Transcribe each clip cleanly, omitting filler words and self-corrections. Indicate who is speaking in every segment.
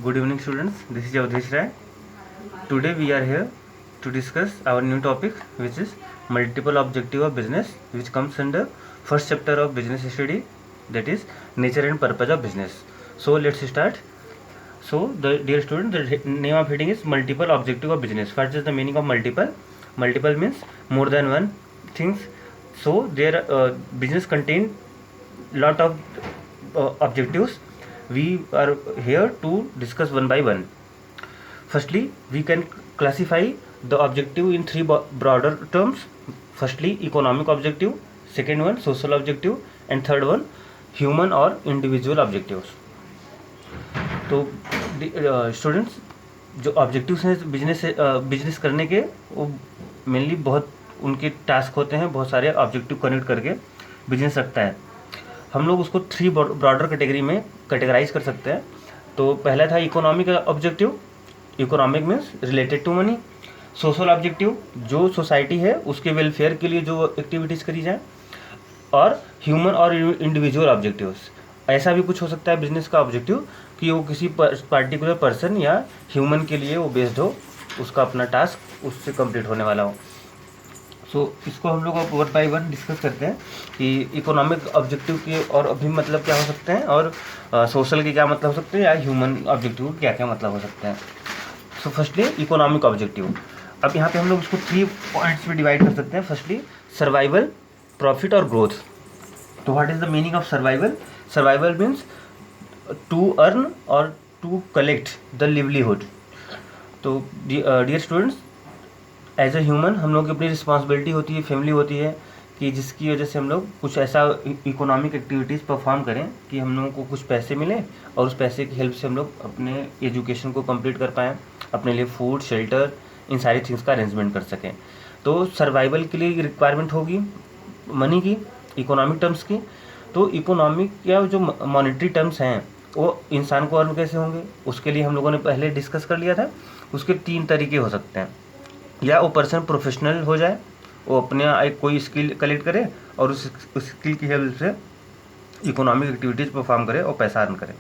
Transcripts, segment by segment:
Speaker 1: Good evening, students. This is Jagdish Rai. Today we are here to discuss our new topic, which is multiple objective of business, which comes under first chapter of business study, that is nature and purpose of business. So let's start. So the dear student, the name of heading is multiple objective of business. First is the meaning of multiple. Multiple means more than one things. So their business contain lot of objectives. We are here to discuss one by one. Firstly, we can classify the objective in three broader terms. Firstly, economic objective, second one social objective, and third one human or individual objectives. तो students जो objectives हैं business करने के, वो mainly बहुत उनके task होते हैं, बहुत सारे ऑब्जेक्टिव कनेक्ट करके बिजनेस रखता है. हम लोग उसको थ्री ब्रॉडर कैटेगरी में कैटेगराइज कर सकते हैं. तो पहला था economic objective. Economic means related to money. Social objective जो सोसाइटी है उसके वेलफेयर के लिए जो एक्टिविटीज़ करी जाए. और ह्यूमन और इंडिविजुअल ऑब्जेक्टिव्स, ऐसा भी कुछ हो सकता है बिजनेस का ऑब्जेक्टिव कि वो किसी पार्टिकुलर पर्सन या ह्यूमन के लिए वो बेस्ड हो, उसका अपना टास्क उससे कंप्लीट होने वाला हो. सो इसको हम लोग वन बाई वन डिस्कस करते हैं कि इकोनॉमिक ऑब्जेक्टिव के और अभी मतलब क्या हो सकते हैं, और सोशल के क्या मतलब हो सकते हैं, या ह्यूमन ऑब्जेक्टिव क्या क्या मतलब हो सकते हैं. So firstly economic objective. अब यहाँ पे हम लोग इसको थ्री पॉइंट्स में डिवाइड कर सकते हैं. फर्स्टली सर्वाइवल, प्रॉफिट और ग्रोथ. तो what is the meaning of survival? Survival means to earn और टू कलेक्ट द लिवलीहुड. तो dear students, as a human हम लोग की अपनी रिस्पॉन्सिबिलिटी होती है, फैमिली होती है, कि जिसकी वजह से हम लोग कुछ ऐसा इकोनॉमिक एक्टिविटीज़ परफॉर्म करें कि हम लोगों को कुछ पैसे मिलें और उस पैसे की हेल्प से हम लोग अपने एजुकेशन को कंप्लीट कर पाएँ, अपने लिए फूड, शेल्टर, इन सारी थिंग्स का अरेंजमेंट कर सकें. तो सर्वाइवल के लिए रिक्वायरमेंट होगी मनी की, इकोनॉमिक टर्म्स की. तो इकोनॉमिक या जो मॉनेटरी टर्म्स हैं वो इंसान को अर्न कैसे होंगे, उसके लिए हम लोगों ने पहले डिस्कस कर लिया था. उसके तीन तरीके हो सकते हैं. या वो पर्सन प्रोफेशनल हो जाए, वो अपने एक कोई स्किल कलेक्ट करे और उस स्किल की हेल्प से इकोनॉमिक एक्टिविटीज़ परफॉर्म करे और पैसा अर्न करे.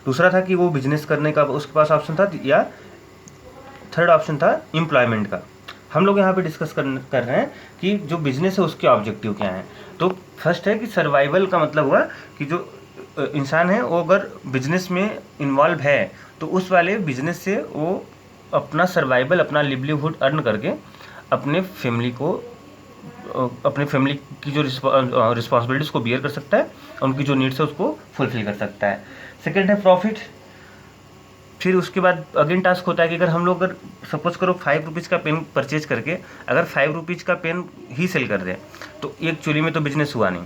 Speaker 1: दूसरा था कि वो बिजनेस करने का उसके पास ऑप्शन था, या थर्ड ऑप्शन था एम्प्लॉयमेंट का. हम लोग यहाँ पे डिस्कस कर रहे हैं कि जो बिजनेस है उसके ऑब्जेक्टिव क्या हैं. तो फर्स्ट है कि सर्वाइवल का मतलब हुआ कि जो इंसान है वो अगर बिजनेस में इन्वॉल्व है तो उस वाले बिजनेस से वो अपना सर्वाइवल, अपना लिवलीहुड अर्न करके अपने फैमिली की जो रिस्पॉन्सिबिलिटीज़ को बियर कर सकता है, उनकी जो नीड्स है उसको फुलफिल कर सकता है. सेकेंड है प्रॉफिट. फिर उसके बाद अगेन टास्क होता है कि अगर हम लोग अगर सपोज करो 5 रुपीज़ का पेन परचेज करके अगर 5 रुपीज़ का पेन ही सेल कर दें तो एक्चुअली में तो बिजनेस हुआ नहीं.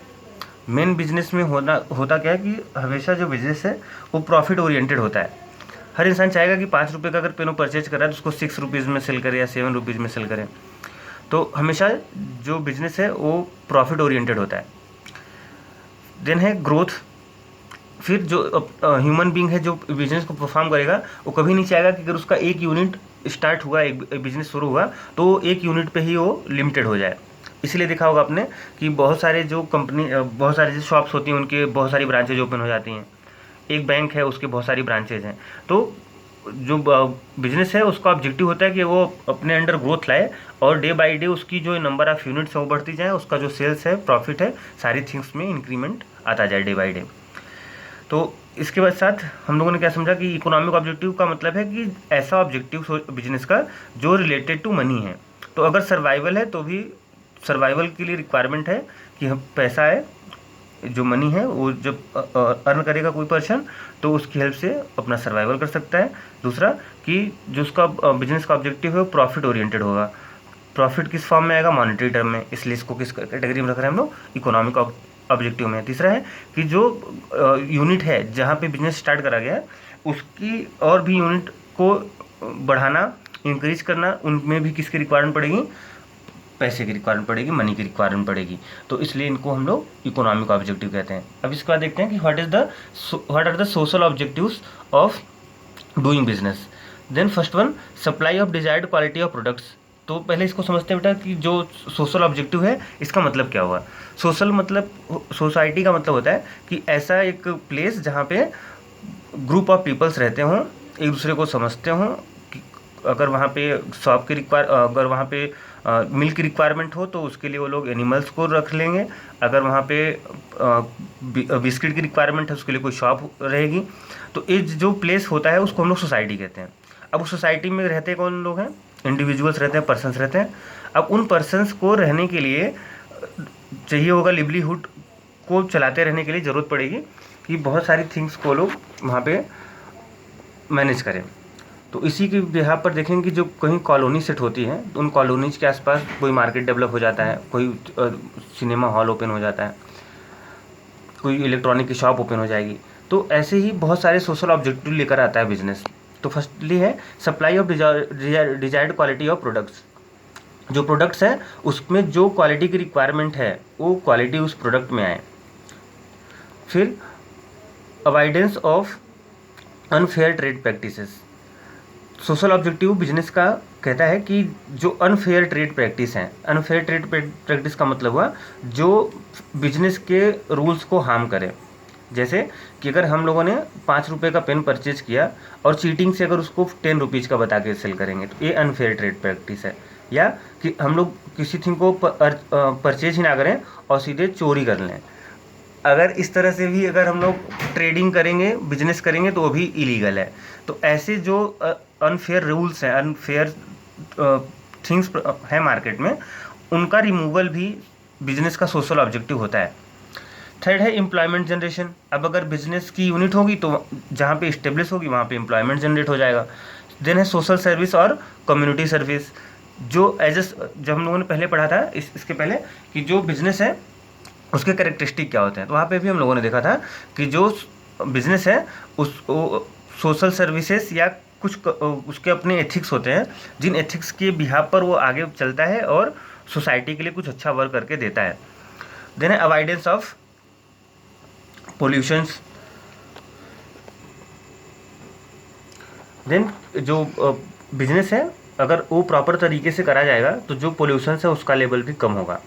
Speaker 1: मेन बिजनेस में होता क्या है कि हमेशा जो बिजनेस है वो प्रॉफिट ओरिएंटेड होता है. हर इंसान चाहेगा कि 5 रुपये का अगर पेन परचेज कर रहा है तो उसको 6 रुपीज़ में सेल करे या 7 रुपीज़ में सेल करें. तो हमेशा जो बिजनेस है वो प्रॉफिट ओरिएंटेड होता है. देन है ग्रोथ. फिर जो ह्यूमन बीइंग है जो बिजनेस को परफॉर्म करेगा वो कभी नहीं चाहेगा कि अगर उसका एक यूनिट स्टार्ट हुआ, एक बिजनेस शुरू हुआ तो एक यूनिट पे ही वो लिमिटेड हो जाए. इसलिए देखा होगा आपने कि बहुत सारे जो शॉप्स होती हैं उनके बहुत सारी ब्रांचेज ओपन हो जाती हैं. एक बैंक है उसके बहुत सारी ब्रांचेज हैं. तो जो बिजनेस है उसका ऑब्जेक्टिव होता है कि वो अपने अंडर ग्रोथ लाए और डे बाय डे उसकी जो नंबर ऑफ़ यूनिट्स है वो बढ़ती जाए, उसका जो सेल्स है, प्रॉफिट है, सारी थिंग्स में इंक्रीमेंट आता जाए डे बाय डे. तो इसके बाद साथ हम लोगों ने क्या समझा कि इकोनॉमिक ऑब्जेक्टिव का मतलब है कि ऐसा ऑब्जेक्टिव बिजनेस का जो रिलेटेड टू मनी है. तो अगर सर्वाइवल है तो भी सर्वाइवल के लिए रिक्वायरमेंट है कि हम पैसा है, जो मनी है वो जब अर्न करेगा कोई पर्सन तो उसकी हेल्प से अपना सर्वाइवल कर सकता है. दूसरा कि जो उसका बिजनेस का ऑब्जेक्टिव है वो प्रॉफिट ओरिएंटेड होगा. प्रॉफिट किस फॉर्म में आएगा? मॉनेटरी टर्म में. इसलिए इसको किस कैटेगरी में रख रहे हैं हम लोग? इकोनॉमिक ऑब्जेक्टिव में. तीसरा है कि जो यूनिट है जहाँ पे बिजनेस स्टार्ट करा गया है उसकी और भी यूनिट को बढ़ाना, इंक्रीज करना, उनमें भी किसकी रिक्वायरमेंट पड़ेगी? पैसे की रिक्वायरमेंट पड़ेगी, मनी की रिक्वायरमेंट पड़ेगी. तो इसलिए इनको हम लोग इकोनॉमिक ऑब्जेक्टिव कहते हैं. अब इसके बाद देखते हैं कि what are the social objectives of doing business. Then first one, supply of desired quality of products. तो पहले इसको समझते हैं बेटा कि जो सोशल ऑब्जेक्टिव है इसका मतलब क्या हुआ. सोशल मतलब सोसाइटी का मतलब होता है कि ऐसा एक प्लेस जहाँ पे ग्रुप ऑफ पीपल्स रहते हों एक दूसरे को समझते हों कि अगर वहाँ पे शॉप की अगर वहाँ पे मिल्क की रिक्वायरमेंट हो तो उसके लिए वो लोग एनिमल्स को रख लेंगे, अगर वहाँ पे बिस्किट की रिक्वायरमेंट है उसके लिए कोई शॉप रहेगी। तो ये जो प्लेस होता है उसको हम लोग सोसाइटी कहते हैं। अब उस सोसाइटी में रहते कौन लोग हैं? इंडिविजुअल्स रहते हैं, पर्सन्स रहते हैं। अब उन पर्सन्स को रहने के लिए चाहिए होगा, लिवलीहुड को चलाते रहने के लिए ज़रूरत पड़ेगी कि बहुत सारी थिंग्स को लोग वहाँ पे मैनेज करें। तो इसी के बिहार पर देखेंगे कि जो कहीं कॉलोनी सेट होती है तो उन कॉलोनीज के आसपास कोई मार्केट डेवलप हो जाता है, कोई सिनेमा हॉल ओपन हो जाता है, कोई इलेक्ट्रॉनिक की शॉप ओपन हो जाएगी। तो ऐसे ही बहुत सारे सोशल ऑब्जेक्टिव लेकर आता है बिजनेस। तो फर्स्टली है supply of desired quality of products. जो प्रोडक्ट्स हैं उसमें जो क्वालिटी की रिक्वायरमेंट है वो क्वालिटी उस प्रोडक्ट में आए। फिर avoidance of unfair trade practices. Social objective business का कहता है कि जो अनफेयर ट्रेड प्रैक्टिस हैं, अनफेयर ट्रेड प्रैक्टिस का मतलब हुआ जो बिजनेस के रूल्स को हार्म करे। जैसे कि अगर हम लोगों ने 5 रुपये का पेन परचेज किया और चीटिंग से अगर उसको 10 रुपीज़ का बता के सेल करेंगे तो ये अनफेयर ट्रेड प्रैक्टिस है। या कि हम लोग किसी थिंग को परचेज ही ना करें और सीधे चोरी कर लें। अगर इस तरह से भी अगर हम लोग ट्रेडिंग करेंगे, बिजनेस करेंगे तो वो भी इलीगल है। तो ऐसे जो अनफेयर रूल्स हैं, अनफेयर थिंग्स हैं मार्केट में, उनका रिमूवल भी बिजनेस का सोशल ऑब्जेक्टिव होता है। थर्ड है एम्प्लॉयमेंट जनरेशन। अब अगर बिजनेस की यूनिट होगी तो जहाँ पे इस्टेब्लिश होगी वहाँ पे एम्प्लॉयमेंट जनरेट हो जाएगा। देन है सोशल सर्विस और कम्युनिटी सर्विस। जो जब हम लोगों ने पहले पढ़ा था इसके पहले कि जो बिजनेस है उसके कैरेक्टरिस्टिक क्या होते हैं, तो वहाँ पे भी हम लोगों ने देखा था कि जो बिजनेस है उस सोशल सर्विसेज या कुछ उसके अपने एथिक्स होते हैं, जिन एथिक्स के बिहाफ पर वो आगे चलता है और सोसाइटी के लिए कुछ अच्छा वर्क करके देता है। देन है अवॉइडेंस ऑफ पोल्यूशंस। देन जो बिजनेस है अगर वो प्रॉपर तरीके से करा जाएगा तो जो पोल्यूशन है उसका लेवल भी कम होगा।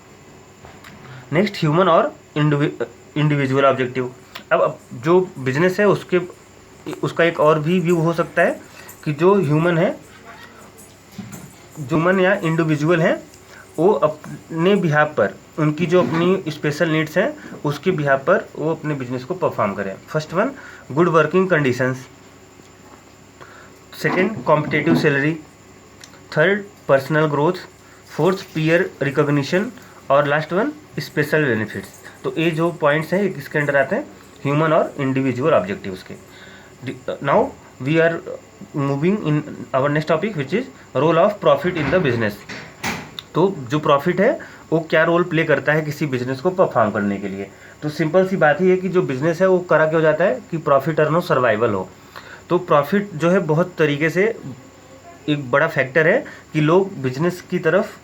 Speaker 1: नेक्स्ट ह्यूमन और इंडिविजुअल ऑब्जेक्टिव। अब जो बिजनेस है उसका एक और भी व्यू हो सकता है कि जो ह्यूमन या इंडिविजुअल है वो अपने बिहाफ पर उनकी जो अपनी स्पेशल नीड्स हैं उसके बिहाफ पर वो अपने बिजनेस को परफॉर्म करें। First one good working conditions, second competitive salary, third personal growth, fourth peer recognition और लास्ट वन स्पेशल बेनिफिट्स। तो ये जो पॉइंट्स हैं इसके अंडर आते हैं ह्यूमन और इंडिविजुअल ऑब्जेक्टिव्स के। Now we are moving in our next topic which is role of profit in the business. तो जो प्रॉफिट है वो क्या रोल प्ले करता है किसी बिजनेस को परफॉर्म करने के लिए। तो सिंपल सी बात ही है कि जो बिजनेस है वो करा क्या हो जाता है कि प्रॉफिट अर्न हो, सर्वाइवल हो। तो प्रॉफिट जो है बहुत तरीके से एक बड़ा फैक्टर है कि लोग बिजनेस की तरफ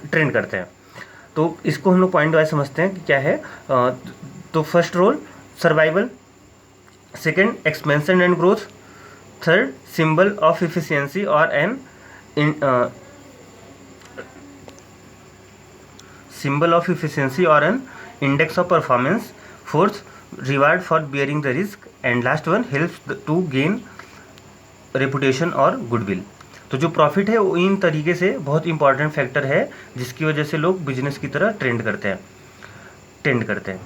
Speaker 1: ट्रेंड करते हैं। तो इसको हम लोग पॉइंट वाइज समझते हैं कि क्या है। तो first role survival, second expansion and growth, third symbol of efficiency और an symbol of efficiency or an index of performance, fourth reward for bearing the risk and last one helps to gain reputation और goodwill। तो जो profit है वो इन तरीके से बहुत important factor है जिसकी वजह से लोग बिजनेस की तरह टेंड करते हैं।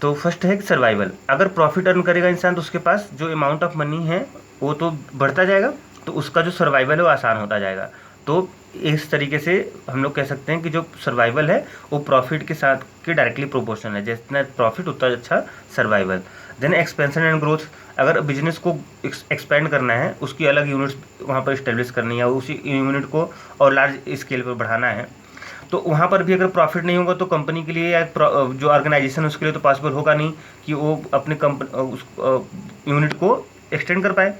Speaker 1: तो फर्स्ट है सर्वाइवल। अगर प्रॉफिट अर्न करेगा इंसान तो उसके पास जो अमाउंट ऑफ मनी है वो तो बढ़ता जाएगा, तो उसका जो सर्वाइवल है वो आसान होता जाएगा। तो इस तरीके से हम लोग कह सकते हैं कि जो सर्वाइवल है वो प्रॉफिट के साथ के डायरेक्टली प्रोपोर्शनल है, जितना प्रॉफिट उतना अच्छा survival. Then expansion and growth. अगर बिजनेस को एक्सपेंड करना है, उसकी अलग यूनिट्स वहाँ पर इस्टेब्लिश करनी है, उसी यूनिट को और लार्ज स्केल पर बढ़ाना है, तो वहाँ पर भी अगर प्रॉफिट नहीं होगा तो कंपनी के लिए या जो ऑर्गेनाइजेशन उसके लिए तो पॉसिबल होगा नहीं कि वो अपने उस यूनिट को एक्सटेंड कर पाए।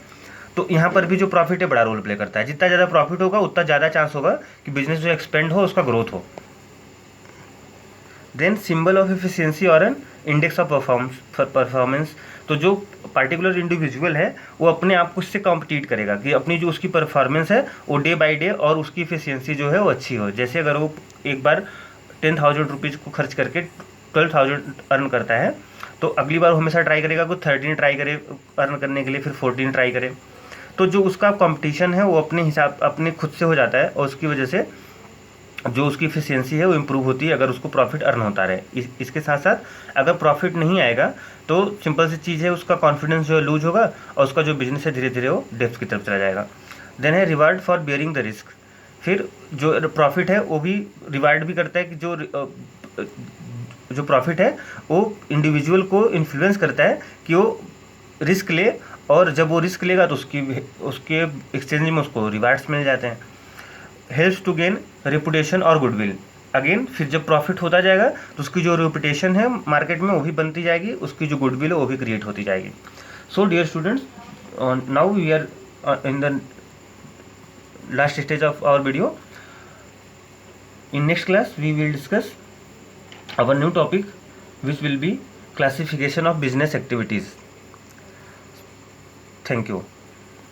Speaker 1: तो यहाँ पर भी जो प्रॉफिट है बड़ा रोल प्ले करता है। जितना ज़्यादा प्रॉफिट होगा उतना ज़्यादा चांस होगा कि बिजनेस जो एक्सपेंड हो उसका ग्रोथ हो। देन सिंबल ऑफ एफिशिएंसी और एन इंडेक्स ऑफ परफॉर्मेंस। तो जो पार्टिकुलर इंडिविजुअल है वो अपने आप को उससे कॉम्पिटिट करेगा कि अपनी जो उसकी परफॉर्मेंस है वो डे बाई डे और उसकी एफिशिएंसी जो है वो अच्छी हो। जैसे अगर वो एक बार 10,000 रुपीज़ को खर्च करके 12,000 अर्न करता है तो अगली बार हमेशा ट्राई करेगा कि 13 ट्राई करे अर्न करने के लिए, फिर 14 ट्राई करे। तो जो उसका कंपटीशन है वो अपने हिसाब अपने खुद से हो जाता है, और उसकी वजह से जो उसकी इफिशियंसी है वो इम्प्रूव होती है अगर उसको प्रॉफिट अर्न होता रहे। इसके साथ साथ अगर प्रॉफिट नहीं आएगा तो सिंपल सी चीज़ है, उसका कॉन्फिडेंस जो है लूज होगा और उसका जो बिजनेस है धीरे धीरे वो डेप्थ की तरफ चला जाएगा। देन है reward for bearing the risk. फिर जो प्रॉफिट है वो भी रिवार्ड भी करता है कि जो प्रॉफिट है वो इंडिविजुअल को इन्फ्लुएंस करता है कि वो रिस्क ले, और जब वो रिस्क लेगा तो उसके एक्सचेंज में उसको रिवार्ड्स मिल जाते हैं। हेल्प्स टू गेन रेपुटेशन और गुडविल। अगेन फिर जब प्रॉफिट होता जाएगा तो उसकी जो रेपुटेशन है मार्केट में वो भी बनती जाएगी, उसकी जो गुडविल है वो भी क्रिएट होती जाएगी। So dear students, now we are in the last stage of our video. In next class we will discuss our new topic, which will be classification of business activities. Thank you.